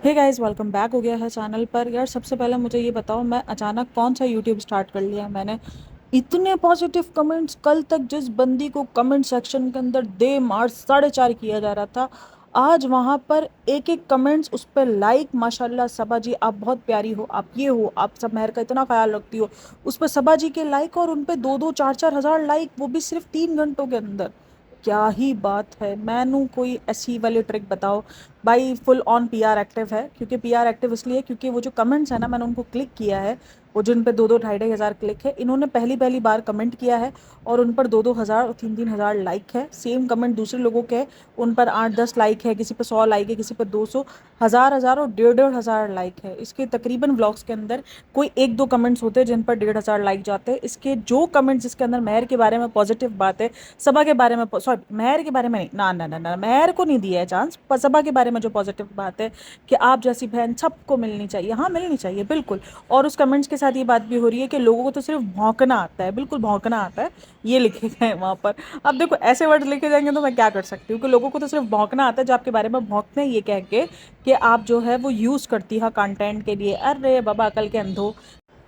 Hey guys, welcome back हो गया है चैनल पर। यार सबसे पहले मुझे ये बताओ, मैं अचानक कौन सा यूट्यूब स्टार्ट कर लिया मैंने। इतने पॉजिटिव कमेंट्स, कल तक जिस बंदी को कमेंट सेक्शन के अंदर दे मार 4.5 किया जा रहा था, आज वहां पर एक एक कमेंट्स, उस पर लाइक। माशाल्लाह सबा जी, आप बहुत प्यारी हो, आप ये हो, आप सब मेहर का इतना ख्याल रखती हो। उस पर सबा जी के लाइक, और उन पे 2-2 4-4 हज़ार लाइक, वो भी सिर्फ 3 घंटों के अंदर। क्या ही बात है। मैनू कोई ऐसी वाली ट्रिक बताओ। भाई फुल ऑन पीआर एक्टिव है, क्योंकि पीआर एक्टिव इसलिए क्योंकि वो जो कमेंट्स है ना, मैंने उनको क्लिक किया है। वो जिन पे 2-2 2.5 2.5 हज़ार क्लिक है, इन्होंने पहली पहली बार कमेंट किया है, और उन पर 2-2 हज़ार और 3-3 हज़ार लाइक है। सेम कमेंट दूसरे लोगों के हैं, उन पर 8-10 लाइक है, किसी पर 100 लाइक है, किसी पर 200। हज़ार हज़ार और 1.5-1.5 हज़ार लाइक है इसके। तकरीबन व्लॉग्स के अंदर कोई 1-2 कमेंट्स होते हैं जिन पर 1.5 हज़ार लाइक जाते हैं। इसके जो कमेंट्स जिसके अंदर मेहर के बारे में पॉजिटिव बात है, सबा के बारे में, सॉरी मेहर के बारे में नहीं, ना ना ना ना, मेहर को नहीं दिया है चांस, पर सबा के बारे में जो पॉजिटिव बात है कि आप जैसी बहन सबको मिलनी चाहिए, हाँ मिलनी चाहिए बिल्कुल। और उस कमेंट्स के साथ ये बात भी हो रही है कि लोगों को तो सिर्फ भौंकना आता है, बिल्कुल भौंकना आता है, ये लिखे गए हैं वहाँ पर। अब देखो ऐसे वर्ड लिखे जाएंगे तो मैं क्या कर सकती हूँ, कि लोगों को तो सिर्फ भौंकना आता है, जो आपके बारे में भौंकते हैं ये कह के कि आप जो है वो यूज़ करती है कंटेंट के लिए। अरे बाबा अकल के अंधो,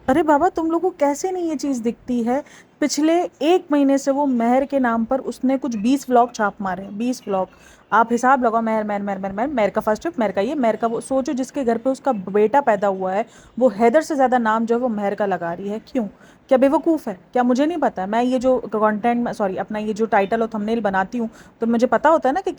अरे बाबा तुम लोगों को कैसे नहीं ये चीज़ दिखती है। पिछले 1 महीने से वो मेहर के नाम पर उसने कुछ 20 व्लॉग छाप मारे हैं, 20 व्लॉग। आप हिसाब लगाओ, मेहर मेहर मेहर मेहर मेहर मेहर का फर्स्ट ट्रिप, मेहर का ये, मेहर का वो। सोचो जिसके घर पे उसका बेटा पैदा हुआ है, वो हैदर से ज़्यादा नाम जो है वो मेहर का लगा रही है। क्यों? क्या बेवकूफ़ है क्या? मुझे नहीं पता। मैं ये जो कंटेंट, सॉरी अपना ये जो टाइटल और थंबनेल बनाती हूँ, तो मुझे पता होता है ना कि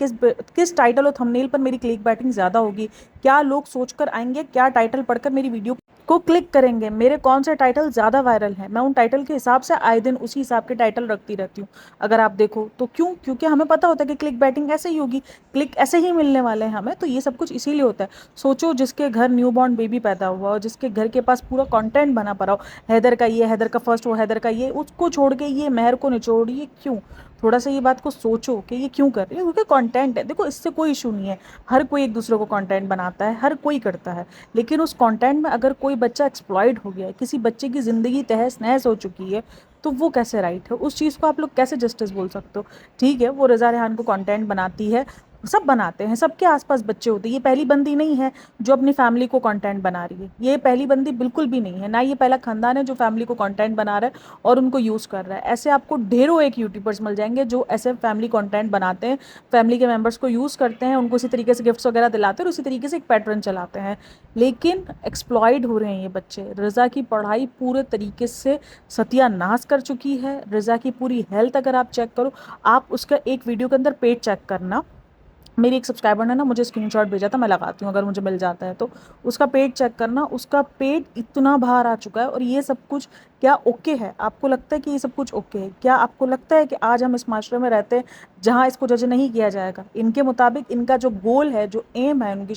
किस टाइटल और थंबनेल पर मेरी क्लिक बैटिंग ज़्यादा होगी, क्या लोग सोच कर आएंगे, क्या टाइटल पढ़कर मेरी वीडियो को क्लिक करेंगे, मेरे कौन से टाइटल ज़्यादा वायरल हैं। मैं उन टाइटल के हिसाब से आए दिन उसी हिसाब के टाइटल रखती रहती हूँ। अगर आप देखो तो क्यों? क्योंकि हमें पता होता है कि क्लिक बैटिंग ऐसे ही होगी, क्लिक ऐसे ही मिलने वाले हैं हमें, तो ये सब कुछ इसीलिए होता है। सोचो जिसके घर न्यू बॉर्न बेबी पैदा हुआ और जिसके घर के पास पूरा कंटेंट बना पड़ा हो, हैदर का ये, हैदर का फर्स्ट, वो हैदर का ये, उसको छोड़ के ये मेहर को निचोड़िए, क्यों? थोड़ा सा ये बात को सोचो कि ये क्यों कर रही है। क्योंकि कंटेंट है, देखो इससे कोई इशू नहीं है। हर कोई एक दूसरे को कंटेंट बनाता है, हर कोई करता है। लेकिन उस कंटेंट में अगर कोई बच्चा एक्सप्लॉइट हो गया है, किसी बच्चे की ज़िंदगी तहस नहस हो चुकी है, तो वो कैसे राइट है? उस चीज़ को आप लोग कैसे जस्टिस बोल सकते हो? ठीक है, वो रज़ा रेहान को कंटेंट बनाती है, सब बनाते हैं, सबके आसपास बच्चे होते हैं। ये पहली बंदी नहीं है जो अपनी फैमिली को कंटेंट बना रही है, ये पहली बंदी बिल्कुल भी नहीं है, ना ये पहला खानदान है जो फैमिली को कंटेंट बना रहा है और उनको यूज़ कर रहा है। ऐसे आपको ढेरों एक यूट्यूबर्स मिल जाएंगे जो ऐसे फैमिली कंटेंट बनाते हैं, फैमिली के मेंबर्स को यूज़ करते हैं, उनको इसी तरीके से गिफ्ट्स वगैरह दिलाते हैं और उसी तरीके से एक पैटर्न चलाते हैं। लेकिन एक्सप्लॉइड हो रहे हैं ये बच्चे। रज़ा की पढ़ाई पूरे तरीके से सत्यानाश कर चुकी है। रज़ा की पूरी हेल्थ अगर आप चेक करो, आप उसका एक वीडियो के अंदर पेट चेक करना। मेरी एक सब्सक्राइबर ने ना मुझे स्क्रीनशॉट भेजा था, मैं लगाती हूँ अगर मुझे मिल जाता है तो। उसका पेट चेक करना, उसका पेट इतना बाहर आ चुका है। और ये सब कुछ क्या ओके है? आपको लगता है कि ये सब कुछ ओके है? क्या आपको लगता है कि आज हम इस माशरे में रहते हैं जहाँ इसको जज नहीं किया जाएगा? इनके मुताबिक इनका जो गोल है, जो एम है उनकी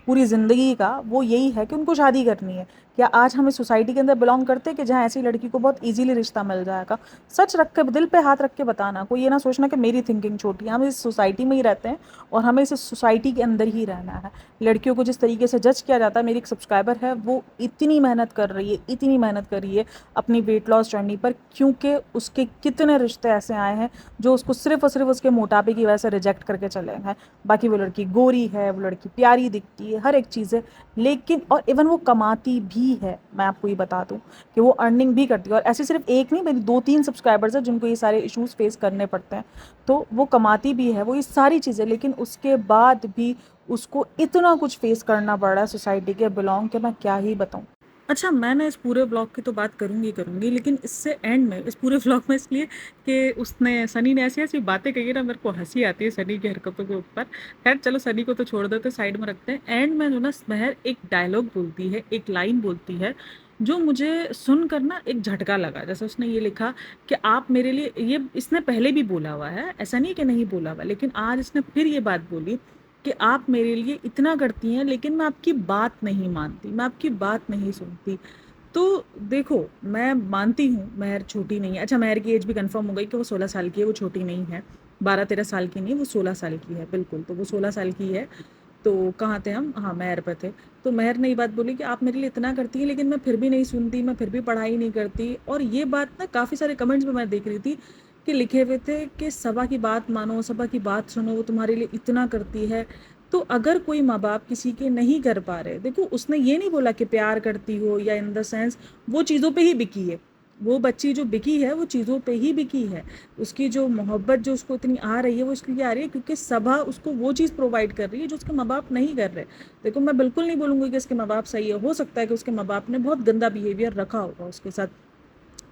पूरी ज़िंदगी का, वो यही है कि उनको शादी करनी है। क्या आज हम इस सोसाइटी के अंदर बिलोंग करते हैं कि जहाँ ऐसी लड़की को बहुत इजीली रिश्ता मिल जाएगा? सच रख के, दिल पे हाथ रख के बताना। कोई ये ना सोचना कि मेरी थिंकिंग छोटी है। हम इस सोसाइटी में ही रहते हैं और हमें इस सोसाइटी के अंदर ही रहना है। लड़कियों को जिस तरीके से जज किया जाता है, मेरी एक सब्सक्राइबर है, वो इतनी मेहनत कर रही है, इतनी मेहनत कर रही है अपनी वेट लॉस जर्नी पर, क्योंकि उसके कितने रिश्ते ऐसे आए हैं जो उसको सिर्फ और सिर्फ उसके मोटापे की वजह से रिजेक्ट करके चले हैं। बाकी वो लड़की गोरी है, वो लड़की प्यारी दिखती है, हर एक चीज़ है, लेकिन और इवन वो कमाती भी है। मैं आपको ये बता दूं कि वो अर्निंग भी करती है। और ऐसे सिर्फ एक नहीं, मेरी 2-3 सब्सक्राइबर्स हैं जिनको ये सारे इश्यूज फेस करने पड़ते हैं। तो वो कमाती भी है, वो ये सारी चीज़ें, लेकिन उसके बाद भी उसको इतना कुछ फेस करना पड़ रहा है सोसाइटी के बिलोंग के, मैं क्या ही बताऊँ। अच्छा, मैं ना इस पूरे ब्लॉग की तो बात करूँगी करूँगी, लेकिन इससे एंड में, इस पूरे ब्लॉग में इसलिए कि उसने, सनी ने ऐसी ऐसी बातें कही है ना, मेरे को हंसी आती है सनी की हरकतों के ऊपर। खैर चलो, सनी को तो छोड़ देते, साइड में रखते हैं। एंड में जो ना महर एक डायलॉग बोलती है, एक लाइन बोलती है, जो मुझे सुनकर ना एक झटका लगा। जैसे उसने ये लिखा कि आप मेरे लिए, ये इसने पहले भी बोला हुआ है, ऐसा नहीं कि नहीं बोला हुआ, लेकिन आज इसने फिर ये बात बोली कि आप मेरे लिए इतना करती हैं लेकिन मैं आपकी बात नहीं मानती, मैं आपकी बात नहीं सुनती। तो देखो, मैं मानती हूँ महर छोटी नहीं है। अच्छा, महर की एज भी कंफर्म हो गई कि वो 16 साल की है, वो छोटी नहीं है। 12-13 साल की नहीं, वो 16 साल की है, बिल्कुल। तो वो 16 साल की है। तो कहाँ थे हम? हाँ, महर पर थे। तो महर ने ये बात बोली कि आप मेरे लिए इतना करती हैं लेकिन मैं फिर भी नहीं सुनती, मैं फिर भी पढ़ाई नहीं करती। और ये बात ना काफ़ी सारे कमेंट्स में मैं देख रही थी कि लिखे हुए थे कि सबा की बात मानो, सबा की बात सुनो, वो तुम्हारे लिए इतना करती है। तो अगर कोई माँ बाप किसी के नहीं कर पा रहे, देखो उसने ये नहीं बोला कि प्यार करती हो या इन द सेंस वो चीज़ों पे ही बिकी है, वो बच्ची जो बिकी है वो चीज़ों पे ही बिकी है। उसकी जो मोहब्बत जो उसको इतनी आ रही है वो इसलिए आ रही है क्योंकि सभा उसको वो चीज़ प्रोवाइड कर रही है जो उसके माँ बाप नहीं कर रहे। देखो मैं बिल्कुल नहीं बोलूँगी कि उसके माँ बाप सही है, हो सकता है कि उसके माँ बाप ने बहुत गंदा बिहेवियर रखा होगा उसके साथ,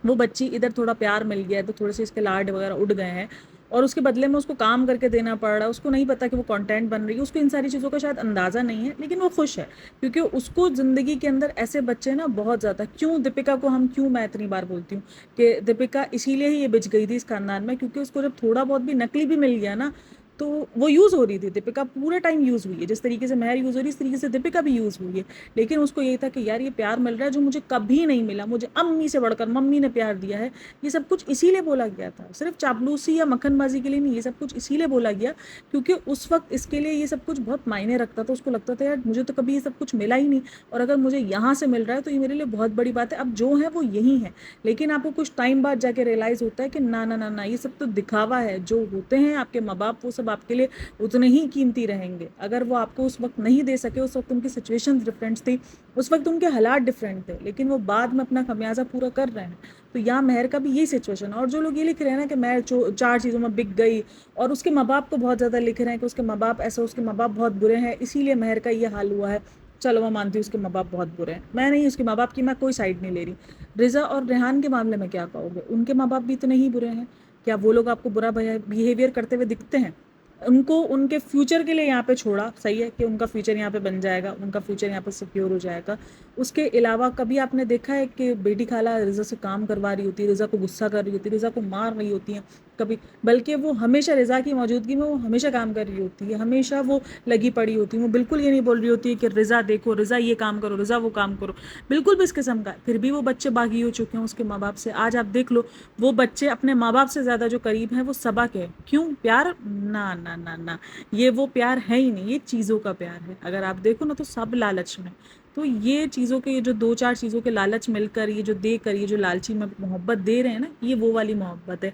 वो बच्ची इधर थोड़ा प्यार मिल गया है तो थोड़े से इसके लाड वगैरह उड़ गए हैं और उसके बदले में उसको काम करके देना पड़ रहा है, उसको नहीं पता कि वो कंटेंट बन रही है, उसको इन सारी चीज़ों का शायद अंदाज़ा नहीं है, लेकिन वो खुश है क्योंकि उसको ज़िंदगी के अंदर ऐसे बच्चे ना बहुत ज़्यादा, क्यों दीपिका को हम क्यों मैं इतनी बार बोलती हूँ कि दीपिका इसीलिए ही ये बिछ गई थी इस खानदान में क्योंकि उसको जब थोड़ा बहुत भी नकली भी मिल गया ना तो वो यूज़ हो रही थी, दीपिका पूरे टाइम यूज़ हुई है, जिस तरीके से महर यूज़ हो रही है इस तरीके से दीपिका भी यूज़ हुई है। लेकिन उसको ये था कि यार ये प्यार मिल रहा है जो मुझे कभी नहीं मिला, मुझे अम्मी से बढ़कर मम्मी ने प्यार दिया है, ये सब कुछ इसीलिए बोला गया था, सिर्फ चापलूसी या मक्खनबाजी के लिए नहीं, ये सब कुछ इसीलिए बोला गया क्योंकि उस वक्त इसके लिए ये सब कुछ बहुत मायने रखता था। उसको लगता था यार मुझे तो कभी ये सब कुछ मिला ही नहीं और अगर मुझे यहाँ से मिल रहा है तो ये मेरे लिए बहुत बड़ी बात है, अब जो है वो यही है। लेकिन आपको कुछ टाइम बाद जाके रियलाइज़ होता है कि ना ना ना ना, ये सब तो दिखावा है, जो होते हैं आपके माँ बाप वो सब आपके लिए उतने ही कीमती रहेंगे। अगर वो आपको उस वक्त नहीं दे सके, उस वक्त उनकी सिचुएशन डिफरेंट थी, उस वक्त उनके हालात डिफरेंट थे, लेकिन वो बाद में अपना खमियाजा पूरा कर रहे हैं। तो यहाँ महर का भी यही सिचुएशन। और जो लोग ये लिख रहे हैं ना कि महर चार चीज़ों में बिक गई और उसके माँ बाप को बहुत ज़्यादा लिख रहे हैं कि उसके माँ बाप ऐसा, उसके माँ बाप बहुत बुरे हैं इसीलिए महर का ये हाल हुआ है, चलो मैं मानती हूँ उसके माँ बाप बहुत बुरे हैं, मैं नहीं उसके माँ बाप की मैं कोई साइड नहीं ले रही। रिजा और रेहान के मामले में क्या कहोगे, उनके माँ बाप भी इतने ही बुरे हैं? क्या वो लोग आपको बुरा बिहेवियर करते हुए दिखते हैं? उनको उनके फ्यूचर के लिए यहाँ पे छोड़ा, सही है कि उनका फ्यूचर यहाँ पे बन जाएगा, उनका फ्यूचर यहाँ पे सिक्योर हो जाएगा। उसके अलावा कभी आपने देखा है कि बेटी खाला रिजा से काम करवा रही होती है, रिजा को गुस्सा कर रही होती है, रिजा को मार रही होती है कभी? बल्कि वो हमेशा रिजा की मौजूदगी में वो हमेशा काम कर रही होती है, हमेशा वो लगी पड़ी होती है, वो बिल्कुल ये नहीं बोल रही होती है कि रिजा देखो, रिजा ये काम करो, रिजा वो काम करो, बिल्कुल भी इस किस्म का। फिर भी वो बच्चे बागी हो चुके हैं उसके माँ बाप से। आज आप देख लो वो बच्चे अपने माँ बाप से ज़्यादा जो करीब हैं वो सबा के। क्यों? प्यार? ना ना ना ना, ये वो प्यार है ही नहीं, ये चीज़ों का प्यार है। अगर आप देखो ना तो सब लालच में। तो ये चीज़ों के, ये जो दो चार चीज़ों के लालच मिलकर ये जो देकर, ये जो लालची में मोहब्बत दे रहे हैं ना, ये वो वाली मोहब्बत है,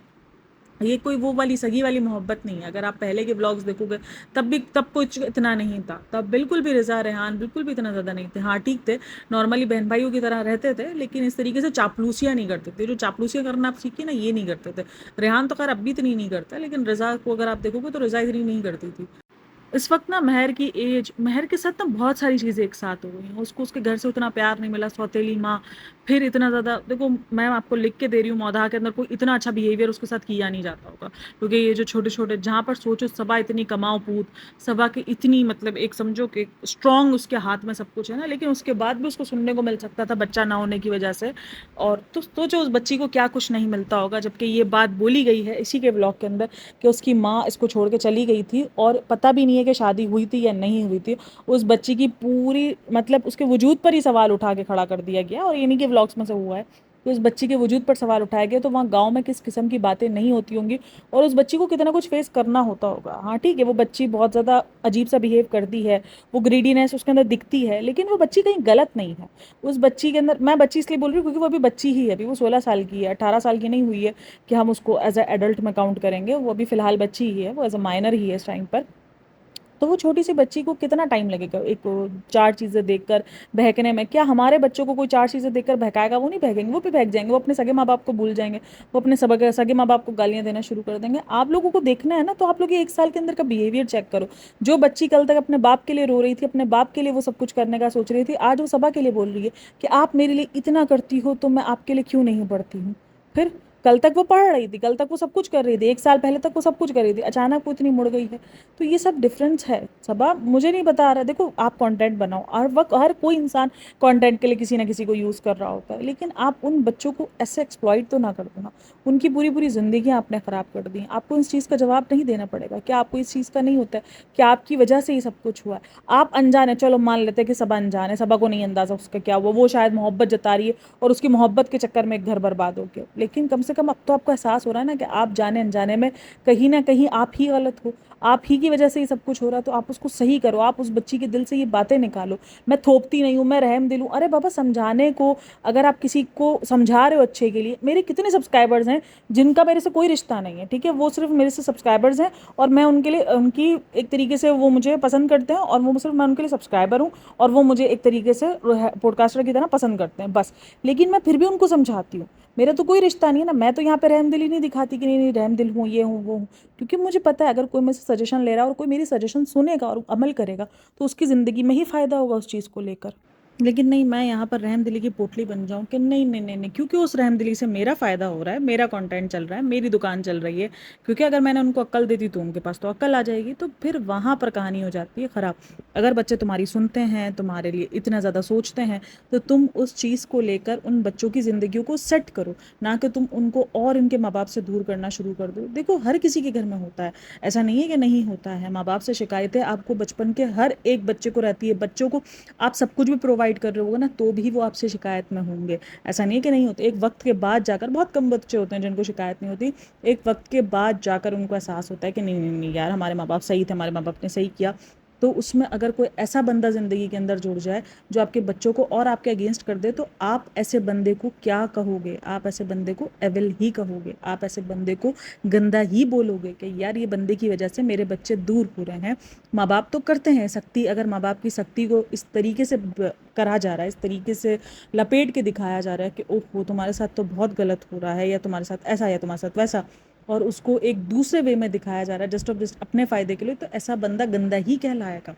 ये कोई वो वाली सगी वाली मोहब्बत नहीं है। अगर आप पहले के व्लॉग्स देखोगे तब कुछ इतना नहीं था, तब बिल्कुल भी रिजा रेहान बिल्कुल भी इतना ज़्यादा नहीं थे। हाँ ठीक थे, नॉर्मली बहन भाइयों की तरह रहते थे, लेकिन इस तरीके से चापलूसियाँ नहीं करते थे। जो चापलूसियाँ करना आप सीखिए ना, ये नहीं करते थे। रेहान तो खैर अब भी इतनी नहीं करता, लेकिन रिजा को अगर आप देखोगे तो रिजा इतनी नहीं करती थी। इस वक्त ना महर की एज, महर के साथ ना बहुत सारी चीज़ें एक साथ हो गई हैं। उसको उसके घर से उतना प्यार नहीं मिला, सौतेली माँ, फिर इतना ज़्यादा, देखो मैं आपको लिख के दे रही हूँ, मौधा के अंदर कोई इतना अच्छा बिहेवियर उसके साथ किया नहीं जाता होगा क्योंकि ये जो छोटे छोटे, जहाँ पर सोचो सबा इतनी कमाओ पूत, सबा की इतनी मतलब एक समझो कि स्ट्रॉन्ग उसके हाथ में सब कुछ है ना, लेकिन उसके बाद भी उसको सुनने को मिल सकता था बच्चा ना होने की वजह से। और तो सोचो उस बच्ची को क्या कुछ नहीं मिलता होगा, जबकि ये बात बोली गई है इसी के ब्लॉग के अंदर कि उसकी माँ इसको छोड़ के चली गई थी और पता भी नहीं है कि शादी हुई थी या नहीं हुई थी। उस बच्ची की पूरी मतलब उसके वजूद पर ही सवाल उठा के खड़ा कर दिया गया और इन्हीं के व्लॉग्स में से हुआ है कि उस बच्ची के वजूद पर सवाल उठाया गया। तो वहाँ गांव में किस किस्म की बातें नहीं होती होंगी और उस बच्ची को कितना कुछ फेस करना होता होगा। हाँ ठीक है, वो बच्ची बहुत ज़्यादा अजीब सा बिहेव करती है, वो ग्रीडीनेस उसके अंदर दिखती है, लेकिन वो बच्ची कहीं गलत नहीं है। उस बच्ची के अंदर, मैं बच्ची इसलिए बोल रही हूँ क्योंकि वो अभी बच्ची ही है, अभी वो 16 साल की है, 18 साल की नहीं हुई है कि हम उसको एज ए एडल्ट में काउंट करेंगे। वो अभी फ़िलहाल बच्ची ही है, वो एज अ माइनर ही है इस टाइम पर। तो वो छोटी सी बच्ची को कितना टाइम लगेगा एक चार चीज़ें देखकर बहकने में? क्या हमारे बच्चों को कोई चार चीज़ें देखकर बहकाएगा? वो नहीं बहकेंगे, वो भी बहक जाएंगे, वो अपने सगे माँ बाप को भूल जाएंगे, वो अपने सगे माँ बाप को गालियाँ देना शुरू कर देंगे। आप लोगों को देखना है ना, तो आप लोग ये 1 साल के अंदर का बिहेवियर चेक करो। जो बच्ची कल तक अपने बाप के लिए रो रही थी, अपने बाप के लिए वो सब कुछ करने का सोच रही थी, आज वो सबा के लिए बोल रही है कि आप मेरे लिए इतना करती हो तो मैं आपके लिए क्यों नहीं बढ़ती हूँ? फिर कल तक वो पढ़ रही थी, कल तक वो सब कुछ कर रही थी, 1 साल पहले तक वो सब कुछ कर रही थी, अचानक वो इतनी मुड़ गई है। तो ये सब डिफरेंस है सबा, मुझे नहीं बता रहा। देखो आप कंटेंट बनाओ, हर वक्त हर कोई इंसान कंटेंट के लिए किसी ना किसी को यूज़ कर रहा होता है, लेकिन आप उन बच्चों को ऐसे एक्सप्लॉइट तो ना कर दो ना। उनकी पूरी पूरी ज़िंदगी आपने ख़राब कर दी। आपको इस चीज़ का जवाब नहीं देना पड़ेगा? क्या आपको इस चीज़ का नहीं होता है कि आपकी वजह से ही सब कुछ हुआ है? आप अनजान है, चलो मान लेते हैं कि सबा अनजान है, सबा को नहीं अंदाज़ा उसका क्या हुआ, वो शायद मोहब्बत जता रही है और उसकी मोहब्बत के चक्कर में एक घर बर्बाद हो गया, लेकिन कम से कम अब तो आपको एहसास हो रहा है ना कि आप जाने अनजाने में कहीं ना कहीं आप ही गलत हो। आप ही की वजह से ये सब कुछ हो रहा है, तो आप उसको सही करो, आप उस बच्ची के दिल से ये बातें निकालो। मैं थोपती नहीं हूँ, मैं रहम दिल हूँ। अरे बाबा, समझाने को अगर आप किसी को समझा रहे हो अच्छे के लिए, मेरे कितने सब्सक्राइबर्स हैं जिनका मेरे से कोई रिश्ता नहीं है, ठीक है, वो सिर्फ मेरे से सब्सक्राइबर्स हैं, और मैं उनके लिए, उनकी एक तरीके से वो मुझे पसंद करते हैं, और वो सिर्फ मैं उनके लिए सब्सक्राइबर हूँ, और वो मुझे एक तरीके से पॉडकास्टर की तरह पसंद करते हैं बस। लेकिन मैं फिर भी उनको समझाती हूँ, मेरा तो कोई रिश्ता नहीं है ना, मैं तो यहाँ पे रहमदिली नहीं दिखाती कि नहीं नहीं रहमदिल हूँ, ये हूँ वो हूँ, क्योंकि मुझे पता है अगर कोई मेरे से सजेशन ले रहा है और कोई मेरी सजेशन सुनेगा और अमल करेगा, तो उसकी ज़िंदगी में ही फ़ायदा होगा उस चीज़ को लेकर। लेकिन नहीं, मैं यहाँ पर रहमदिली की पोटली बन जाऊँ कि नहीं नहीं नहीं नहीं, क्योंकि उस रहमदिली से मेरा फ़ायदा हो रहा है, मेरा कंटेंट चल रहा है, मेरी दुकान चल रही है। क्योंकि अगर मैंने उनको अक्ल दे दी तो उनके पास तो अक्ल आ जाएगी, तो फिर वहाँ पर कहानी हो जाती है ख़राब। अगर बच्चे तुम्हारी सुनते हैं, तुम्हारे लिए इतना ज़्यादा सोचते हैं, तो तुम उस चीज़ को लेकर उन बच्चों की ज़िंदगियों को सेट करो, ना कि तुम उनको और उनके माँ बाप से दूर करना शुरू कर दो। देखो, हर किसी के घर में होता है, ऐसा नहीं है कि नहीं होता है। माँ बाप से शिकायतें आपको बचपन के हर एक बच्चे को रहती है। बच्चों को आप सब कुछ भी प्रोवाइड कर रहे होगे ना, तो भी वो आपसे शिकायत में होंगे। ऐसा नहीं है कि नहीं होते, एक वक्त के बाद जाकर, बहुत कम बच्चे होते हैं जिनको शिकायत नहीं होती, एक वक्त के बाद जाकर उनको एहसास होता है कि नहीं नहीं नहीं यार, हमारे माँ बाप सही थे, हमारे माँ बाप ने सही किया। तो उसमें अगर कोई ऐसा बंदा ज़िंदगी के अंदर जुड़ जाए जो आपके बच्चों को और आपके अगेंस्ट कर दे, तो आप ऐसे बंदे को क्या कहोगे? आप ऐसे बंदे को एविल ही कहोगे, आप ऐसे बंदे को गंदा ही बोलोगे कि यार ये बंदे की वजह से मेरे बच्चे दूर हो रहे हैं। माँ बाप तो करते हैं सख्ती, अगर माँ बाप की सख्ती को इस तरीके से करा जा रहा है, इस तरीके से लपेट के दिखाया जा रहा है कि ओहो तुम्हारे साथ तो बहुत गलत हो रहा है, या तुम्हारे साथ ऐसा या तुम्हारे साथ वैसा, और उसको एक दूसरे वे में दिखाया जा रहा है जस्ट ऑफ जस्ट अपने फ़ायदे के लिए, तो ऐसा बंदा गंदा ही कहलाएगा।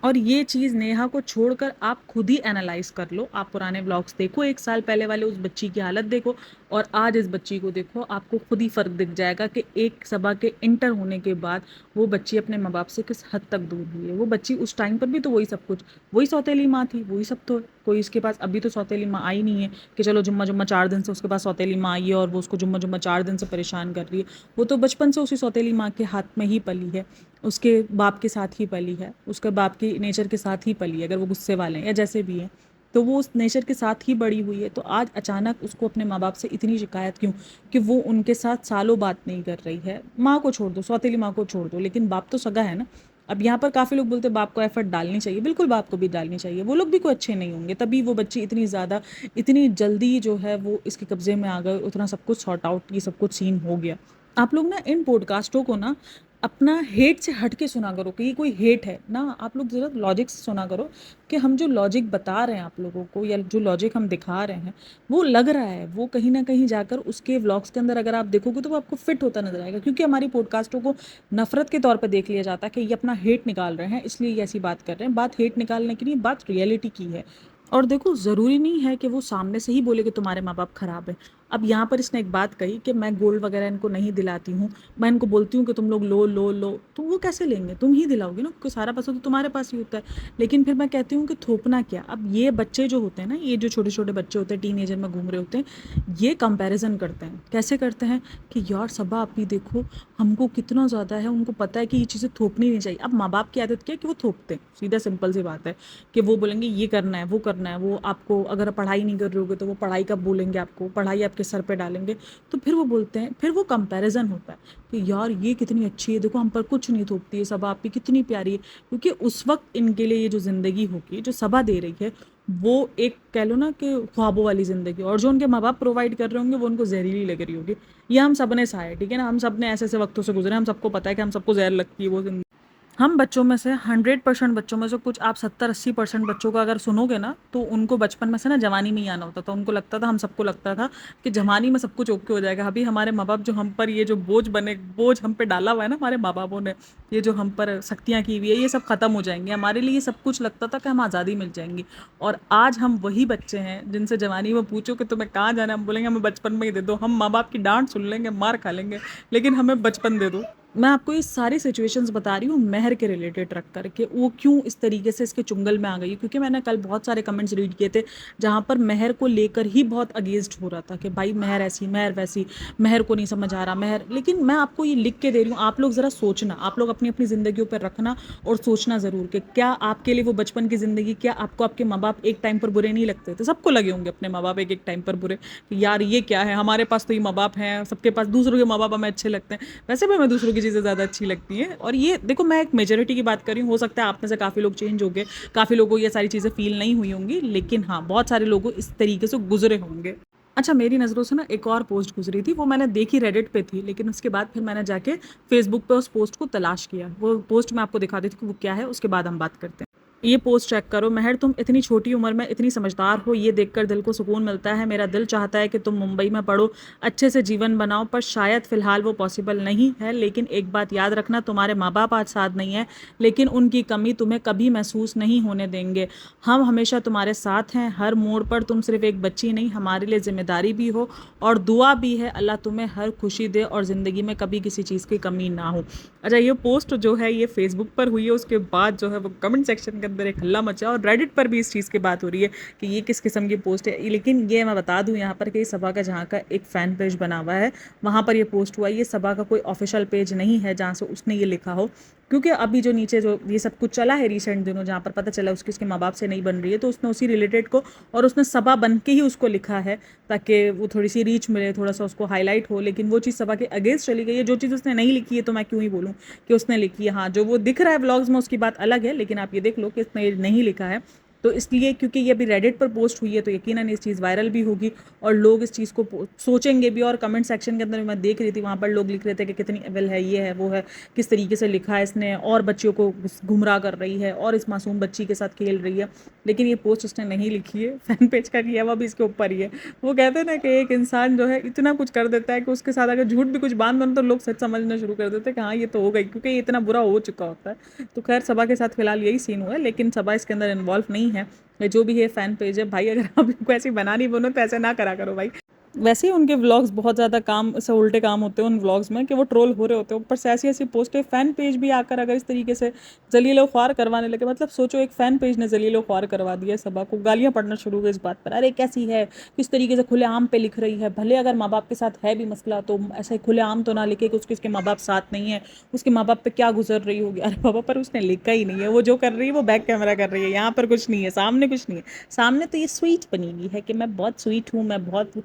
और ये चीज़ नेहा को छोड़कर आप खुद ही एनालाइज कर लो। आप पुराने व्लॉग्स देखो, 1 साल पहले वाले उस बच्ची की हालत देखो, और आज इस बच्ची को देखो, आपको खुद ही फ़र्क दिख जाएगा कि एक सभा के इंटर होने के बाद वो बच्ची अपने माँ बाप से किस हद तक दूर हुई है। वो बच्ची उस टाइम पर भी तो वही सब कुछ, वही सौतेली माँ थी, वही सब तो है। कोई इसके पास अभी तो सौतेली माँ आई नहीं है कि चलो जुम्मा जुम्मा 4 दिन से उसके पास सौतेली माँ आई है और वो उसको जुम्मा जुम्मा 4 दिन से परेशान कर रही है। वो तो बचपन से उसी सौतेली माँ के हाथ में ही पली है, उसके बाप के साथ ही पली है, उसके बाप की नेचर के साथ ही पली है, अगर वो गुस्से वाले हैं या जैसे भी हैं, तो वो उस नेचर के साथ ही बड़ी हुई है। तो आज अचानक उसको अपने माँ बाप से इतनी शिकायत क्यों कि वो उनके साथ सालों बात नहीं कर रही है? माँ को छोड़ दो, सौतेली माँ को छोड़ दो, लेकिन बाप तो सगा है ना। अब यहाँ पर काफ़ी लोग बोलते हैं बाप को एफर्ट डालनी चाहिए, बिल्कुल बाप को भी डालनी चाहिए, वो लोग भी कोई अच्छे नहीं होंगे, तभी वो बच्ची इतनी ज़्यादा, इतनी जल्दी जो है वो इसके कब्ज़े में आ गए, उतना सब कुछ सॉर्ट आउट, ये सब कुछ सीन हो गया। आप लोग ना इन पॉडकास्टों को ना अपना हेट से हट के सुना करो कि ये कोई हेट है ना, आप लोग ज़रा लॉजिक से सुना करो कि हम जो लॉजिक बता रहे हैं आप लोगों को, या जो लॉजिक हम दिखा रहे हैं, वो लग रहा है, वो कहीं ना कहीं जाकर उसके व्लॉग्स के अंदर अगर आप देखोगे तो वो आपको फिट होता नजर आएगा। क्योंकि हमारी पॉडकास्टों को नफरत के तौर पे देख लिया जाता है कि ये अपना हेट निकाल रहे हैं इसलिए ये ऐसी बात कर रहे हैं। बात हेट निकालने की नहीं, बात रियलिटी की है। और देखो, ज़रूरी नहीं है कि वो सामने से ही बोले कि तुम्हारे माँ बाप खराब है। अब यहाँ पर इसने एक बात कही कि मैं गोल्ड वगैरह इनको नहीं दिलाती हूँ, मैं इनको बोलती हूँ कि तुम लोग लो लो लो, तो वो कैसे लेंगे? तुम ही दिलाओगे ना, क्योंकि सारा पैसा तो तुम्हारे पास ही होता है। लेकिन फिर मैं कहती हूँ कि थोपना क्या? अब ये बच्चे जो होते हैं ना, ये जो छोटे छोटे बच्चे होते हैं, टीनेजर में घूम रहे होते हैं, ये कंपैरिजन करते हैं। कैसे करते हैं कि यार सबा आप भी देखो, हमको कितना ज़्यादा है, उनको पता है कि ये चीज़ें थोपनी नहीं चाहिए। अब माँ बाप की आदत क्या है कि वो थोपते हैं, सीधा सिंपल सी बात है कि वो बोलेंगे ये करना है, वो करना है, वो आपको अगर पढ़ाई नहीं कर रहे होगे तो वो पढ़ाई का बोलेंगे, आपको पढ़ाई आपके सर पे डालेंगे। तो फिर वो बोलते हैं, फिर वो कंपैरिजन होता है कि यार ये कितनी अच्छी है, देखो हम पर कुछ नहीं थोपती है, सबा आप भी कितनी प्यारी है। क्योंकि उस वक्त इनके लिए ये जो ज़िंदगी होगी जो सबा दे रही है, वो एक कह लो ना कि ख्वाबों वाली ज़िंदगी, और जो उनके माँ बाप प्रोवाइड कर रहे होंगे वो उनको जहरीली लग रही होगी। ये हम सब ने सहा है, ठीक है ना, हम सब ने ऐसे ऐसे वक्तों से गुजरे, हम सबको पता है कि हम सबको जहर लगती है वो ज़िंदगी। हम बच्चों में से 100% बच्चों में से कुछ आप 70-80% बच्चों का अगर सुनोगे ना, तो उनको बचपन में से ना जवानी में ही आना होता था। उनको लगता था, हम सबको लगता था कि जवानी में सब कुछ ओके हो जाएगा। अभी हमारे माँ बाप जो हम पर ये जो बोझ हम पे डाला हुआ है ना हमारे माँ बापों ने, ये जो हम पर सख्तियाँ की हुई है, ये सब खत्म हो जाएंगे। हमारे लिए ये सब कुछ लगता था कि हम आज़ादी मिल जाएंगी, और आज हम वही बच्चे हैं जिनसे जवानी में पूछो कि तुम्हें कहाँ जाना है, हम बोलेंगे हमें बचपन में ही दे दो। हम माँ बाप की डांट सुन लेंगे, मार खा लेंगे, लेकिन हमें बचपन दे दो। मैं आपको ये सारी सिचुएशंस बता रही हूँ मेहर के रिलेटेड रख कर के वो क्यों इस तरीके से इसके चुंगल में आ गई, क्योंकि मैंने कल बहुत सारे कमेंट्स रीड किए थे जहाँ पर मेहर को लेकर ही बहुत अगेंस्ट हो रहा था कि भाई मेहर ऐसी, मेहर वैसी, मेहर को नहीं समझ आ रहा मेहर। लेकिन मैं आपको ये लिख के दे रही हूँ, आप लोग ज़रा सोचना, आप लोग अपनी अपनी ज़िंदगियों पर रखना और सोचना ज़रूर कि क्या आपके लिए वो बचपन की ज़िंदगी, क्या आपको आपके माँ बाप एक टाइम पर बुरे नहीं लगते थे? सबको लगे होंगे अपने माँ बाप एक एक टाइम पर बुरे, कि यार ये क्या है, हमारे पास तो ये माँ बाप हैं, सबके पास दूसरों के माँ बाप हमें अच्छे लगते हैं। वैसे भी हमें दूसरों की की चीज़ें ज़्यादा अच्छी लगती हैं। और ये देखो, मैं एक मेजॉरिटी की बात कर रही हूँ, हो सकता है आप में से काफ़ी लोग चेंज हो गए, काफ़ी लोगों को ये सारी चीज़ें फ़ील नहीं हुई होंगी, लेकिन हाँ, बहुत सारे लोग इस तरीके से गुज़रे होंगे। अच्छा, मेरी नज़रों से ना एक और पोस्ट गुज़री थी, वो मैंने देखी रेडिट पे थी, लेकिन उसके बाद फिर मैंने जाके फ़ेसबुक पे उस पोस्ट को तलाश किया। वो पोस्ट मैं आपको दिखा देती हूँ कि वो क्या है, उसके बाद हम बात करते हैं। ये पोस्ट चेक करो। महर, तुम इतनी छोटी उम्र में इतनी समझदार हो, ये देखकर दिल को सुकून मिलता है। मेरा दिल चाहता है कि तुम मुंबई में पढ़ो, अच्छे से जीवन बनाओ, पर शायद फ़िलहाल वो पॉसिबल नहीं है। लेकिन एक बात याद रखना, तुम्हारे माँ बाप आज साथ नहीं है, लेकिन उनकी कमी तुम्हें कभी महसूस नहीं होने देंगे। हम हमेशा तुम्हारे साथ हैं, हर मोड़ पर। तुम सिर्फ एक बच्ची नहीं, हमारे लिए जिम्मेदारी भी हो और दुआ भी है। अल्लाह तुम्हें हर खुशी दे और ज़िंदगी में कभी किसी चीज़ की कमी ना हो। अच्छा, ये पोस्ट जो है ये फेसबुक पर हुई है, उसके बाद जो है वो कमेंट सेक्शन के अंदर एक हल्ला मचा, और रेडिट पर भी इस चीज़ की बात हो रही है कि ये किस किस्म की पोस्ट है। लेकिन ये मैं बता दूं यहाँ पर कि सभा का जहाँ का एक फ़ैन पेज बना हुआ है, वहाँ पर ये पोस्ट हुआ है। ये सभा का कोई ऑफिशियल पेज नहीं है जहाँ से उसने ये लिखा हो, क्योंकि अभी जो नीचे जो ये सब कुछ चला है रिसेंट दिनों, जहाँ पर पता चला उसके माँ बाप से नहीं बन रही है, तो उसने उसी रिलेटेड को और उसने सभा बन के ही उसको लिखा है, ताकि वो थोड़ी सी रीच मिले, थोड़ा सा उसको हाईलाइट हो। लेकिन वो चीज़ सभा के अगेंस्ट चली गई है। जो चीज़ उसने नहीं लिखी है तो मैं क्यों ही बोलूँ कि उसने लिखी है। हाँ, जो वो दिख रहा है व्लॉग्स में उसकी बात अलग है, लेकिन आप ये देख लो कि इसने ये नहीं लिखा है। तो इसलिए, क्योंकि ये अभी रेडिट पर पोस्ट हुई है, तो यकीनन इस चीज़ वायरल भी होगी और लोग इस चीज़ को सोचेंगे भी। और कमेंट सेक्शन के अंदर मैं देख रही थी, वहाँ पर लोग लिख रहे थे कि कितनी एविल है, ये है, वो है, किस तरीके से लिखा है इसने, और बच्चियों को गुमराह कर रही है और इस मासूम बच्ची के साथ खेल रही है। लेकिन ये पोस्ट उसने नहीं लिखी है, फैन पेज का किया हुआ भी इसके ऊपर ही है। वो कहते हैं ना कि एक इंसान जो है इतना कुछ कर देता है कि उसके साथ अगर झूठ भी कुछ बांध दो तो लोग सच समझना शुरू कर देते हैं कि हाँ ये तो हो गई, क्योंकि ये इतना बुरा हो चुका होता है। तो खैर, सभा के साथ फिलहाल यही सीन हुआ है, लेकिन सभा इसके अंदर इन्वॉल्व नहीं है। ये जो भी है फ़ैन पेज है भाई, अगर आप लोग को ऐसी बनानी बनो तो ऐसे ना करा करो भाई। वैसे ही उनके व्लॉग्स बहुत ज़्यादा काम से उल्टे काम होते हैं उन व्लॉग्स में, कि वो ट्रोल हो रहे होते हैं, ऊपर से ऐसी ऐसी पोस्टें। फ़ैन पेज भी आकर अगर इस तरीके से जलीलो ख्वार करवाने लगे, मतलब सोचो, एक फ़ैन पेज ने जलीलो ख्वार करवा दिया सभा को, गालियाँ पड़ना शुरू हो गई इस बात पर। अरे कैसी है, किस तरीके से खुलेआम पे लिख रही है, भले अगर माँ बाप के साथ है भी मसला तो ऐसे खुलेआम तो ना लिखे कि उसके माँ बाप साथ नहीं है, उसके माँ बाप पे क्या गुजर रही होगी। अरे बाबा, पर उसने लिखा ही नहीं है। वो जो कर रही है वो बैक कैमरा कर रही है, यहाँ पर कुछ नहीं है, सामने कुछ नहीं है। सामने तो ये स्वीट बनी हुई है कि मैं बहुत स्वीट हूँ, मैं बहुत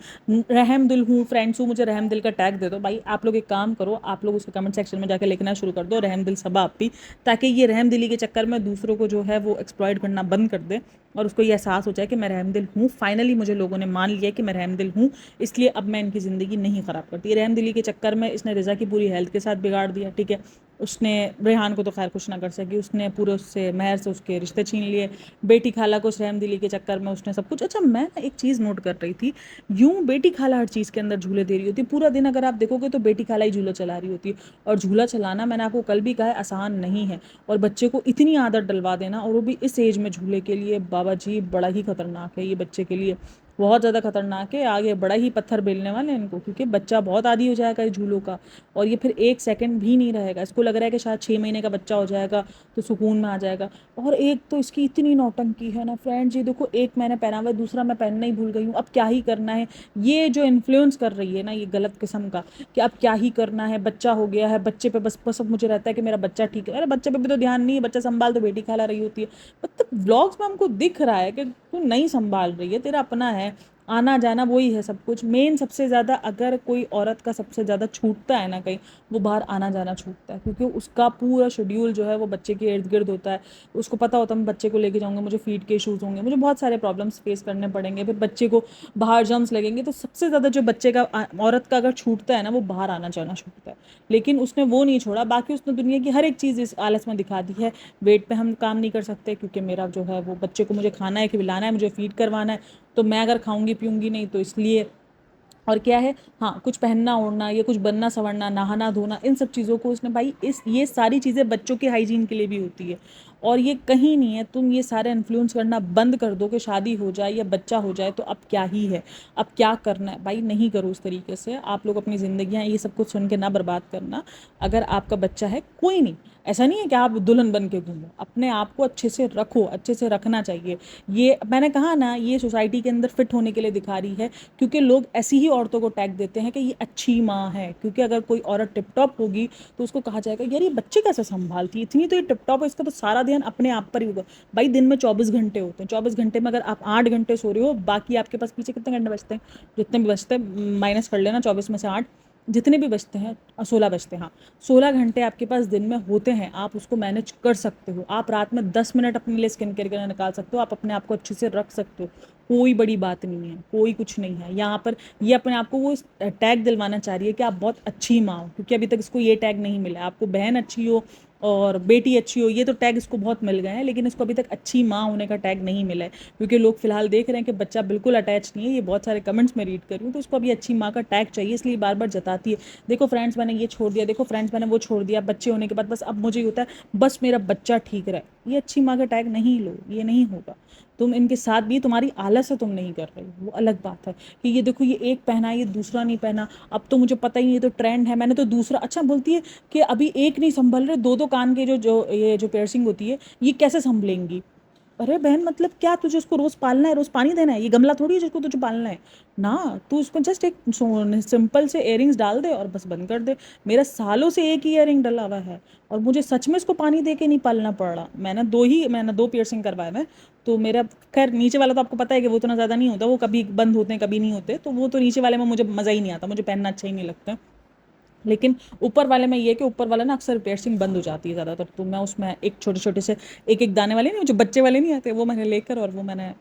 रहम दिल हूँ, फ्रेंड्स हूँ, मुझे रहम दिल का टैग दे दो। भाई आप लोग एक काम करो, आप लोग उसके कमेंट सेक्शन में जाकर लिखना शुरू कर दो रहम दिल सबा आपी, ताकि ये रहम दिली के चक्कर में दूसरों को जो है वो एक्सप्लॉइट करना बंद कर दे और उसको ये एहसास हो जाए कि मैं रहम दिल हूँ। फाइनली मुझे लोगों ने मान लिया कि मैं रहम दिल हूँ, इसलिए अब मैं इनकी ज़िंदगी नहीं ख़राब करती। रहम दिली के चक्कर में इसने रिज़ा की पूरी हेल्थ के साथ बिगाड़ दिया, ठीक है। उसने रेहान को तो खैर कुछ ना कर सकी, उसने पूरे उससे महर से उसके रिश्ते छीन लिए। बेटी खाला को रहम दिली के चक्कर में उसने सब कुछ। अच्छा, मैं ना एक चीज़ नोट कर रही थी, यूं बेटी खाला हर चीज़ के अंदर झूले दे रही होती है। पूरा दिन अगर आप देखोगे तो बेटी खाला ही झूला चला रही होती है, और झूला चलाना, मैंने आपको कल भी कहा है, आसान नहीं है। और बच्चे को इतनी आदत डलवा देना, और वो भी इस एज में झूले के लिए, बाबा जी बड़ा ही खतरनाक है ये बच्चे के लिए, बहुत ज़्यादा खतरनाक है। आगे बड़ा ही पत्थर बेलने वाले हैं इनको, क्योंकि बच्चा बहुत आदी हो जाएगा इस झूलों का, और ये फिर एक सेकंड भी नहीं रहेगा। इसको लग रहा है कि शायद 6 महीने का बच्चा हो जाएगा तो सुकून में आ जाएगा। और एक तो इसकी इतनी नौटंकी है ना फ्रेंड्स, ये देखो, एक मैंने पहना हुआ है, दूसरा मैं पहनना ही भूल गई हूँ, अब क्या ही करना है। ये जो इन्फ्लुएंस कर रही है ना, ये गलत किस्म का, कि अब क्या ही करना है, बच्चा हो गया है, बच्चे पे बस बस अब मुझे रहता है कि मेरा बच्चा ठीक है। अरे बच्चे पे भी तो ध्यान नहीं है, बच्चा संभाल तो बेटी खाला रही होती है। मतलब व्लॉग्स में हमको दिख रहा है कि तू नहीं संभाल रही है, तेरा अपना है, आना जाना वही है सब कुछ। मेन सबसे ज़्यादा अगर कोई औरत का सबसे ज़्यादा छूटता है ना कहीं, वो बाहर आना जाना छूटता है, क्योंकि उसका पूरा शेड्यूल जो है वो बच्चे के इर्द गिर्द होता है। उसको पता होता है मैं बच्चे को लेके जाऊँगा, मुझे फीड के इशूज़ होंगे, मुझे बहुत सारे प्रॉब्लम्स फेस करने पड़ेंगे, फिर बच्चे को बाहर जर्म्स लगेंगे। तो सबसे ज़्यादा जो बच्चे का औरत का अगर छूटता है ना, वो बाहर आना जाना छूटता है। लेकिन उसने वो नहीं छोड़ा, बाकी उसने दुनिया की हर एक चीज़ इस आलस में दिखा दी है। वेट पे हम काम नहीं कर सकते, क्योंकि मेरा जो है वो बच्चे को मुझे खाना है, खिलाना है, मुझे फीड करवाना है, तो मैं अगर खाऊंगी पीऊंगी नहीं तो इसलिए। और क्या है, हाँ, कुछ पहनना ओढ़ना, या कुछ बनना संवरना, नहाना धोना, इन सब चीज़ों को उसने भाई, इस ये सारी चीज़ें बच्चों के हाइजीन के लिए भी होती है। और ये कहीं नहीं है, तुम ये सारे इन्फ्लुएंस करना बंद कर दो कि शादी हो जाए या बच्चा हो जाए तो अब क्या ही है, अब क्या करना है। भाई नहीं करो उस तरीके से, आप लोग अपनी ज़िंदगियाँ ये सब कुछ सुन के ना बर्बाद करना। अगर आपका बच्चा है, कोई नहीं, ऐसा नहीं है कि आप दुल्हन बन के घूमो, अपने आप को अच्छे से रखो, अच्छे से रखना चाहिए। ये मैंने कहा ना, ये सोसाइटी के अंदर फिट होने के लिए दिखा रही है, क्योंकि लोग ऐसी ही औरतों को टैग देते हैं कि ये अच्छी माँ है। क्योंकि अगर कोई औरत टिप टॉप होगी तो उसको कहा जाएगा यार ये बच्चे कैसे संभालती है, इतनी तो ये टिप टॉप है, इसका तो सारा ध्यान अपने आप पर ही होगा। भाई दिन में 24 घंटे होते हैं, 24 घंटे में अगर आप 8 घंटे सो रहे हो, बाकी आपके पास पीछे कितने घंटे बचते हैं, जितने भी बचते हैं माइनस कर लेना 24 में से 8, जितने भी बचते हैं 16 बचते हैं, हाँ, 16 घंटे आपके पास दिन में होते हैं, आप उसको मैनेज कर सकते हो। आप रात में 10 मिनट अपने लिए स्किन केयर के लिए निकाल सकते हो, आप अपने आप को अच्छे से रख सकते हो। कोई बड़ी बात नहीं है, कोई कुछ नहीं है यहाँ पर। ये अपने आप को वो टैग दिलवाना चाह रही है कि आप बहुत अच्छी माँ हो, क्योंकि अभी तक इसको ये टैग नहीं मिला है। आपको बहन अच्छी हो और बेटी अच्छी हो, ये तो टैग इसको बहुत मिल गए हैं, लेकिन इसको अभी तक अच्छी माँ होने का टैग नहीं मिला है, क्योंकि लोग फिलहाल देख रहे हैं कि बच्चा बिल्कुल अटैच नहीं है। ये बहुत सारे कमेंट्स में रीड कर रही हूँ, तो उसको अभी अच्छी माँ का टैग चाहिए, इसलिए बार बार जताती है, देखो फ्रेंड्स मैंने ये छोड़ दिया, देखो फ्रेंड्स मैंने वो छोड़ दिया। बच्चे होने के बाद बस अब मुझे ये होता है बस मेरा बच्चा ठीक रहे। ये अच्छी माँ का टैग नहीं लो, ये नहीं होगा। तुम इनके साथ भी, तुम्हारी आलस से तुम नहीं कर रही, वो अलग बात है कि ये देखो ये एक पहना, ये दूसरा नहीं पहना, अब तो मुझे पता ही नहीं, ये तो ट्रेंड है, मैंने तो दूसरा। अच्छा बोलती है कि अभी एक नहीं संभल रहे, दो दो कान के जो जो ये जो पियर्सिंग होती है ये कैसे संभलेंगी। अरे बहन मतलब क्या, तुझे उसको रोज पालना है, रोज पानी देना है, ये गमला थोड़ी है जिसको तुझे पालना है ना। तू उसको जस्ट एक सिंपल से इयरिंग्स डाल दे और बस बंद कर दे। मेरा सालों से एक ही इयरिंग डला हुआ है और मुझे सच में इसको पानी दे के नहीं पालना पड़ रहा। मैंने दो पियर्सिंग करवाए मैं, तो मेरा खैर नीचे वाला तो आपको पता है कि वो उतना ज़्यादा नहीं होता, वो कभी बंद होते हैं कभी नहीं होते, तो वो तो नीचे वाले में मुझे मज़ा ही नहीं आता, मुझे पहनना अच्छा ही नहीं लगता। लेकिन ऊपर वाले में ये कि ऊपर वाला ना अक्सर पियर्सिंग बंद हो जाती है ज़्यादातर, तो मैं उसमें एक छोटे छोटे से एक एक दाने वाले नहीं, जो बच्चे वाले नहीं आते, वो मैंने लेकर और वो मैंने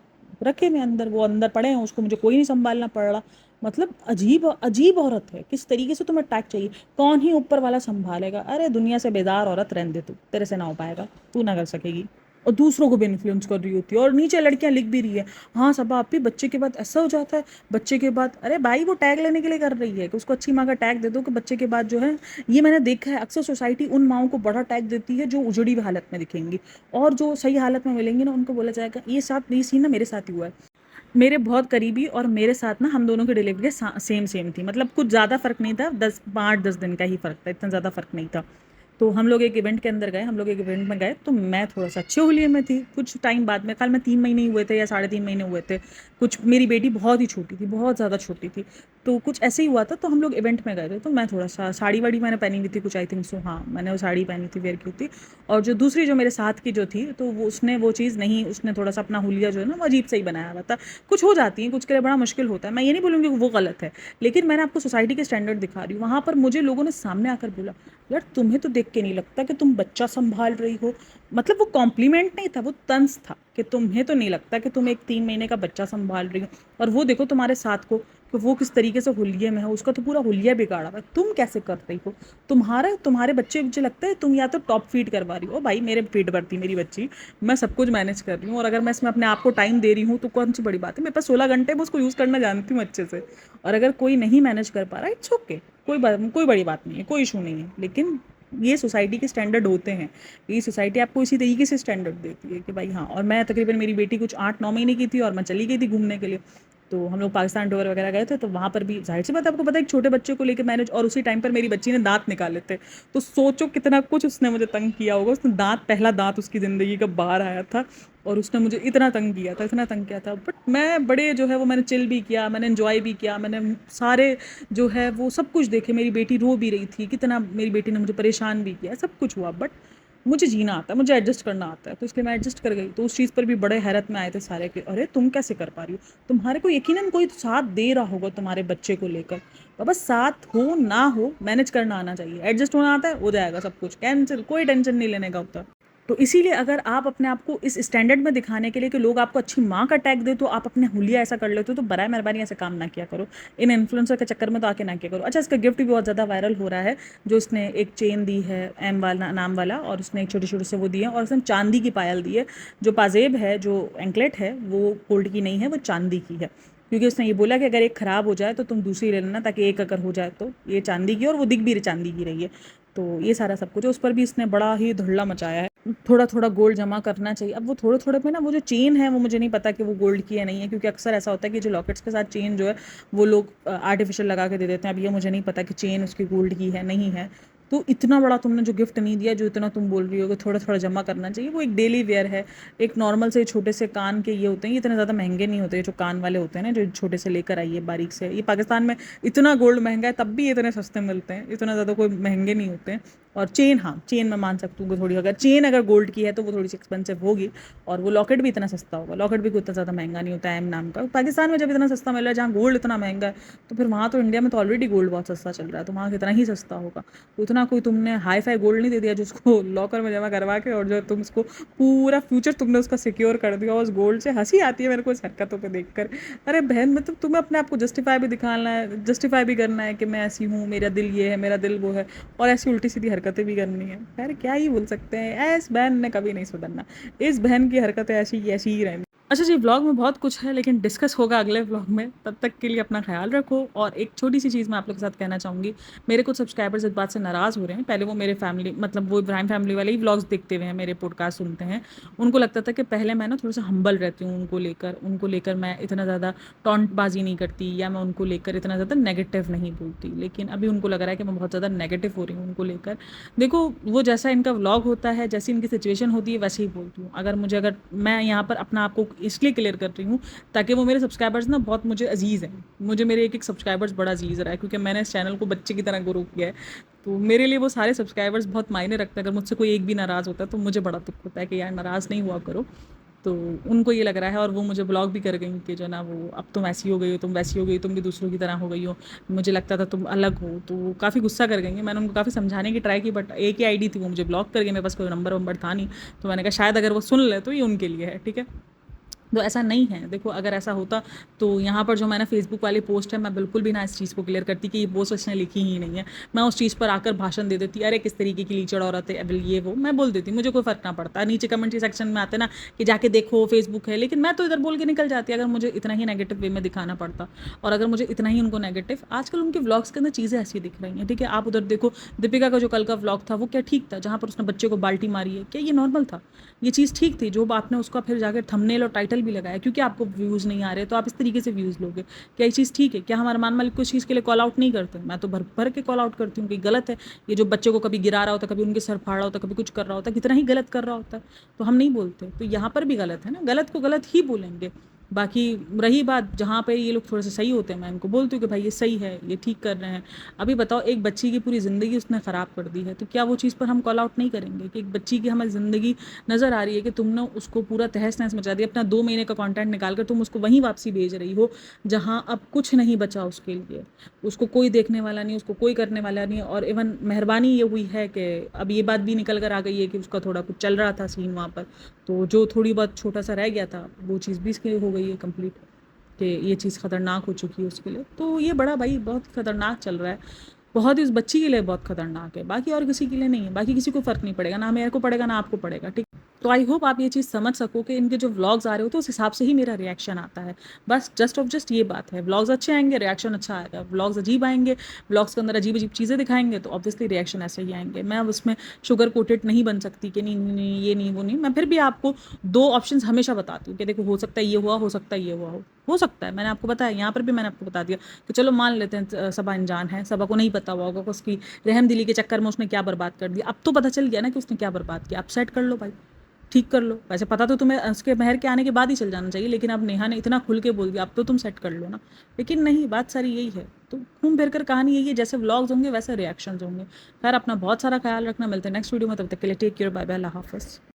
रखे मैं अंदर, वो अंदर पड़े हैं, उसको मुझे कोई नहीं संभालना पड़ रहा। मतलब अजीब अजीब औरत है, किस तरीके से तुम्हें टैग चाहिए, कौन ही ऊपर वाला संभालेगा। अरे दुनिया से बेजार औरत, रहने दे तू, तेरे से ना हो पाएगा, तू ना कर सकेगी। और दूसरों को भी इन्फ्लुएंस कर रही होती है, और नीचे लड़कियां लिख भी रही है, हाँ सब आप भी बच्चे के बाद ऐसा हो जाता है, बच्चे के बाद। अरे भाई वो टैग लेने के लिए कर रही है कि उसको अच्छी माँ का टैग दे दो कि बच्चे के बाद जो है। ये मैंने देखा है अक्सर सोसाइटी उन माओं को बड़ा टैग देती है जो उजड़ी हुई हालत में दिखेंगी, और जो सही हालत में मिलेंगी ना उनको बोला जाएगा ये सीन ना मेरे साथ ही हुआ है। मेरे बहुत करीबी और मेरे साथ ना हम दोनों की डिलीवरी सेम सेम थी, मतलब कुछ ज़्यादा फ़र्क नहीं था, 10 5 10 दिन का ही फ़र्क था, इतना ज़्यादा फ़र्क नहीं था। तो हम लोग एक इवेंट के अंदर गए, हम लोग एक इवेंट में गए, तो मैं थोड़ा सा अच्छे हुलिये में थी। कुछ टाइम बाद में, कल मैं 3 महीने ही हुए थे या 3.5 महीने हुए थे कुछ। मेरी बेटी बहुत ही छोटी थी, बहुत ज़्यादा छोटी थी, तो कुछ ऐसे ही हुआ था। तो हम लोग इवेंट में गए थे, तो मैं थोड़ा सा साड़ी वाड़ी मैंने पहनी हुई थी कुछ, आई थिंक सो, हाँ मैंने वो साड़ी पहनी थी, वेयर की थी। और जो दूसरी जो मेरे साथ की जो थी, तो वो उसने वो चीज़ नहीं, उसने थोड़ा सा अपना हुलिया जो है ना वो अजीब से ही बनाया हुआ था। कुछ हो जाती है, कुछ के लिए बड़ा मुश्किल होता है, मैं ये नहीं बोलूँगी कि वो गलत है, लेकिन मैंने आपको सोसाइटी के स्टैंडर्ड दिखा रही हूँ। वहाँ पर मुझे लोगों ने सामने आकर बोला, यार तुम्हें तो देख के नहीं लगता कि तुम बच्चा संभाल रही हो। मतलब वो कॉम्प्लीमेंट नहीं था, वो तंज था कि तुम्हें तो नहीं लगता कि तुम एक 3 महीने का बच्चा संभाल रही हो, और वो देखो तुम्हारे साथ को कि वो किस तरीके से हुलिये में है, उसका तो पूरा हुलिया बिगाड़ा हुआ है, तुम कैसे कर रही हो। तुम्हारे बच्चे, मुझे लगता है तुम या तो टॉप फीड करवा रही हो। भाई मेरे पेट भरती मेरी बच्ची, मैं सब कुछ मैनेज कर रही हूँ, और अगर मैं इसमें अपने आप को टाइम दे रही हूँ तो कौन सी बड़ी बात है। मेरे पास 16 घंटे, मैं उसको यूज़ करना जानती हूँ अच्छे से। और अगर कोई नहीं मैनेज कर पा रहा है, इट्स ओके, कोई बड़ी बात नहीं है, कोई इशू नहीं है। लेकिन ये सोसाइटी के स्टैंडर्ड होते हैं, ये सोसाइटी आपको इसी तरीके से स्टैंडर्ड देती है कि भाई हाँ। और मैं तकरीबन, मेरी बेटी कुछ 8 9 महीने की थी और मैं चली गई थी घूमने के लिए, तो हम लोग पाकिस्तान टूर वगैरह गए थे, तो वहाँ पर भी जाहिर सी बात है, आपको पता है एक छोटे बच्चे को लेकर मैनेज, और उसी टाइम पर मेरी बच्ची ने दांत निकाले थे, तो सोचो कितना कुछ उसने मुझे तंग किया होगा। उसने पहला दांत उसकी ज़िंदगी का बाहर आया था, और उसने मुझे इतना तंग किया था, इतना तंग किया था। बट मैं बड़े जो है वो मैंने चिल भी किया, मैंने एंजॉय भी किया, मैंने सारे जो है वो सब कुछ देखे। मेरी बेटी रो भी रही थी, कितना मेरी बेटी ने मुझे परेशान भी किया, सब कुछ हुआ। बट मुझे जीना आता है, मुझे एडजस्ट करना आता है, तो इसलिए मैं एडजस्ट कर गई। तो उस चीज़ पर भी बड़े हैरत में आए थे सारे कि अरे तुम कैसे कर पा रही हो। तुम्हारे को यकीनन कोई तो साथ दे रहा होगा तुम्हारे बच्चे को लेकर। बाबा साथ हो ना हो, मैनेज करना आना चाहिए, एडजस्ट होना आता है, हो जाएगा सब कुछ, कैंसिल, कोई टेंशन नहीं लेने का होता। तो इसीलिए अगर आप अपने आप को इस स्टैंडर्ड में दिखाने के लिए कि लोग आपको अच्छी माँ का टैग दे, तो आप अपने हुलिया ऐसा कर लेते हो, तो बराए मेहरबानी ऐसे काम ना किया करो, इन इन्फ्लुएंसर के चक्कर में तो आके ना किया करो। अच्छा, इसका गिफ्ट भी बहुत ज़्यादा वायरल हो रहा है, जो उसने एक चेन दी है एम वाला नाम वाला, और उसने एक छोटे छोटे से वो दिए, और उसने चांदी की पायल दी है। जो पाजेब है, जो एंकलेट है, वो गोल्ड की नहीं है, वो चांदी की है, क्योंकि उसने ये बोला कि अगर एक ख़राब हो जाए तो तुम दूसरी ले लेना, ताकि एक अगर हो जाए तो ये चांदी की, और वो दिख भी चांदी की रही है। तो ये सारा सब कुछ है, उस पर भी इसने बड़ा ही धुल्ला मचाया है। थोड़ा थोड़ा गोल्ड जमा करना चाहिए। अब वो थोड़े थोड़े में ना, वो जो चेन है वो मुझे नहीं पता कि वो गोल्ड की है नहीं है, क्योंकि अक्सर ऐसा होता है कि जो लॉकेट्स के साथ चेन जो है वो लोग आर्टिफिशियल लगा के दे देते हैं। अब ये मुझे नहीं पता कि चेन उसकी गोल्ड की है नहीं है। तो इतना बड़ा तुमने जो गिफ्ट नहीं दिया, जो इतना तुम बोल रही हो कि थोड़ा थोड़ा जमा करना चाहिए, वो एक डेली वेयर है। एक नॉर्मल से छोटे से कान के ये होते हैं, ये इतने ज़्यादा महंगे नहीं होते, जो कान वाले होते हैं ना, जो छोटे से लेकर आइए बारीक से। ये पाकिस्तान में इतना गोल्ड महंगा है, तब भी इतने सस्ते मिलते हैं, इतना ज़्यादा कोई महंगे नहीं होते हैं। और चेन, हाँ चेन मैं मान सकती हूँ कि थोड़ी, अगर चेन अगर गोल्ड की है तो वो थोड़ी सी एक्सपेंसिव होगी, और वो लॉकेट भी इतना सस्ता होगा। लॉकेट भी कोई इतना ज़्यादा महंगा नहीं होता है एम नाम का। पाकिस्तान में जब इतना सस्ता मिल रहा है, जहाँ गोल्ड इतना महंगा है, तो फिर वहाँ तो इंडिया में तो ऑलरेडी गोल्ड बहुत सस्ता चल रहा है, तो वहाँ कितना ही सस्ता होगा। तो इतना कोई तुमने हाई फाई गोल्ड नहीं दे दिया जिसको लॉकर में जमा करवा के, और जो तुम उसको पूरा फ्यूचर तुमने उसका सिक्योर कर दिया उस गोल्ड से। हंसी आती है मेरे को इस हरकतों पर देख कर। अरे बहन, मतलब तुम्हें अपने आप को जस्टिफाई भी दिखाना है, जस्टिफाई भी करना है कि मैं ऐसी हूँ, मेरा दिल ये है, मेरा दिल वो है, और ऐसी उल्टी सीधी हरकतें भी करनी है। खैर क्या ही बोल सकते हैं, इस बहन ने कभी नहीं सुधरना, इस बहन की हरकतें ऐसी की ऐसी ही रहनी। अच्छा जी, व्लॉग में बहुत कुछ है, लेकिन डिस्कस होगा अगले व्लॉग में। तब तक के लिए अपना ख्याल रखो। और एक छोटी सी चीज़ मैं आप लोग के साथ कहना चाहूँगी, मेरे कुछ सब्सक्राइबर्स इस बात से नाराज़ हो रहे हैं। पहले वो मेरे फैमिली, मतलब वो इब्राहिम फैमिली वाले ही व्लॉग्स देखते हुए हैं, मेरे पॉडकास्ट सुनते हैं। उनको लगता था कि पहले मैं ना थोड़ा सा हम्बल रहती हूँ उनको लेकर मैं इतना ज़्यादा टॉन्टबाजी नहीं करती, या मैं उनको लेकर इतना ज़्यादा नेगेटिव नहीं बोलती। लेकिन अभी उनको लग रहा है कि मैं बहुत ज़्यादा नेगेटिव हो रही हूँ उनको लेकर। देखो, वो जैसा इनका व्लॉग होता है, जैसी इनकी सिचुएशन होती है, वैसे ही बोलती हूँ। अगर मैं यहाँ पर अपना आपको इसलिए क्लियर कर रही हूँ ताकि वो मेरे सब्सक्राइबर्स ना बहुत मुझे अजीज़ हैं, मुझे मेरे एक एक सब्सक्राइबर्स बड़ा अजीज़ रहा है, क्योंकि मैंने इस चैनल को बच्चे की तरह ग्रो किया है। तो मेरे लिए वो सारे सब्सक्राइबर्स बहुत मायने रखते हैं। अगर मुझसे कोई एक भी नाराज़ होता है तो मुझे बड़ा दुख होता है कि यार नाराज़ नहीं हुआ करो। तो उनको ये लग रहा है, और वो मुझे ब्लॉग भी कर गई कि जो ना, वो अब तुम ऐसी हो गई हो, तुम वैसी हो गई, तुम भी दूसरों की तरह हो गई हो, मुझे लगता था तुम अलग हो। तो वो काफ़ी गुस्सा कर गई हैं। मैंने उनको काफ़ी समझाने की ट्राई की, बट एक ही आईडी थी, वो मुझे ब्लॉक कर गई, मेरे पास कोई नंबर वंबर था नहीं। तो मैंने कहा शायद अगर वो सुन ले तो ये उनके लिए है, ठीक है। तो ऐसा नहीं है। देखो, अगर ऐसा होता तो यहाँ पर जो मैंने फेसबुक वाली पोस्ट है, मैं बिल्कुल भी ना इस चीज़ को क्लियर करती कि ये पोस्ट उसने लिखी ही नहीं है। मैं उस चीज़ पर आकर भाषण दे देती, अरे किस तरीके की लीचड़ औरत है, एविल ये वो, मैं बोल देती, मुझे कोई फ़र्क ना पड़ता। नीचे कमेंट्री सेक्शन में आते ना कि जाके देखो फेसबुक है, लेकिन मैं तो इधर बोल के निकल जाती अगर मुझे इतना ही नेगेटिव वे में दिखाना पड़ता। और अगर मुझे इतना ही उनको नेगेटिव, आजकल उनके व्लॉग्स के अंदर चीज़ें ऐसी दिख रही हैं, ठीक है। आप उधर देखो, दीपिका का जो कल का व्लॉग था वो क्या ठीक था, जहाँ पर उसने बच्चे को बाल्टी मारी है, क्या ये नॉर्मल था? ये चीज़ ठीक थी? जो आपने उसका फिर जाकर थंबनेल और टाइटल भी लगाया क्योंकि आपको व्यूज़ नहीं आ रहे, तो आप इस तरीके से व्यूज़ लोगे, क्या ये चीज़ ठीक है? क्या हम अरमान मलिक को इस चीज़ के लिए कॉल आउट नहीं करते? मैं तो भर भर के कॉल आउट करती हूँ कि गलत है। ये जो बच्चे को कभी गिरा रहा होता, कभी उनके सर फाड़ा होता, कभी कुछ कर रहा होता, कितना ही गलत कर रहा होता है, तो हम नहीं बोलते? तो यहाँ पर भी गलत है ना, गलत को गलत ही बोलेंगे। बाकी रही बात जहाँ पे ये लोग थोड़े से सही होते हैं, मैं इनको बोलती हूँ कि भाई ये सही है, ये ठीक कर रहे हैं। अभी बताओ, एक बच्ची की पूरी ज़िंदगी उसने ख़राब कर दी है, तो क्या वो चीज़ पर हम कॉल आउट नहीं करेंगे कि एक बच्ची की हमें ज़िंदगी नज़र आ रही है कि तुमने उसको पूरा तहस नहस मचा दिया, अपना 2 महीने का कंटेंट निकाल कर तुम उसको वहीं वापसी भेज रही हो जहाँ अब कुछ नहीं बचा उसके लिए। उसको कोई देखने वाला नहीं, उसको कोई करने वाला नहीं। और इवन मेहरबानी ये हुई है कि अब ये बात भी निकल कर आ गई है कि उसका थोड़ा कुछ चल रहा था सीन वहाँ पर, तो जो थोड़ी बहुत छोटा सा रह गया था वो चीज़ भी इसके लिए हो गई है कंप्लीट, कि ये चीज़ ख़तरनाक हो चुकी है उसके लिए। तो ये बड़ा भाई बहुत ख़तरनाक चल रहा है, बहुत ही उस बच्ची के लिए बहुत ख़तरनाक है, बाकी और किसी के लिए नहीं है। बाकी किसी को फ़र्क नहीं पड़ेगा, ना मेरे को पड़ेगा ना आपको पड़ेगा, ठीक। तो आई होप आप ये चीज़ समझ सको कि इनके जो व्लॉग्स आ रहे हो तो उस हिसाब से ही मेरा रिएक्शन आता है। बस जस्ट ये बात है, व्लॉग्स अच्छे आएंगे रिएक्शन अच्छा आएगा, व्लॉग्स अजीब आएंगे, व्लॉग्स के अंदर अजीब अजीब चीज़ें दिखाएंगे तो ऑब्वियसली रिएक्शन ऐसे ही आएंगे। मैं अब उसमें शुगर कोटेड नहीं बन सकती कि नहीं नहीं नहीं, ये नहीं वो नहीं। मैं फिर भी आपको 2 ऑप्शन हमेशा बताती हूँ कि देखो, हो सकता है ये हुआ, हो सकता है ये हुआ हो सकता है। मैंने आपको बताया, यहाँ पर भी मैंने आपको बता दिया कि चलो मान लेते हैं सबा अनजान है, सबा को नहीं पता हुआ होगा कि उसकी रहमदिली के चक्कर में उसने क्या बर्बाद कर दिया। अब तो पता चल गया ना कि उसने क्या बर्बाद किया, अब सेट कर लो भाई, ठीक कर लो। वैसे पता तो तुम्हें उसके महर के आने के बाद ही चल जाना चाहिए, लेकिन अब नेहा ने इतना खुल के बोल दिया, अब तो तुम सेट कर लो ना। लेकिन नहीं, बात सारी यही है। तो घूम फिर कर कहानी यही है, जैसे व्लॉग्स होंगे वैसे रिएक्शंस होंगे। खैर, अपना बहुत सारा ख्याल रखना, मिलते हैं नेक्स्ट वीडियो में, तब तक के लिए टेक केयर, बाय बाय, अल्लाह हाफिज़।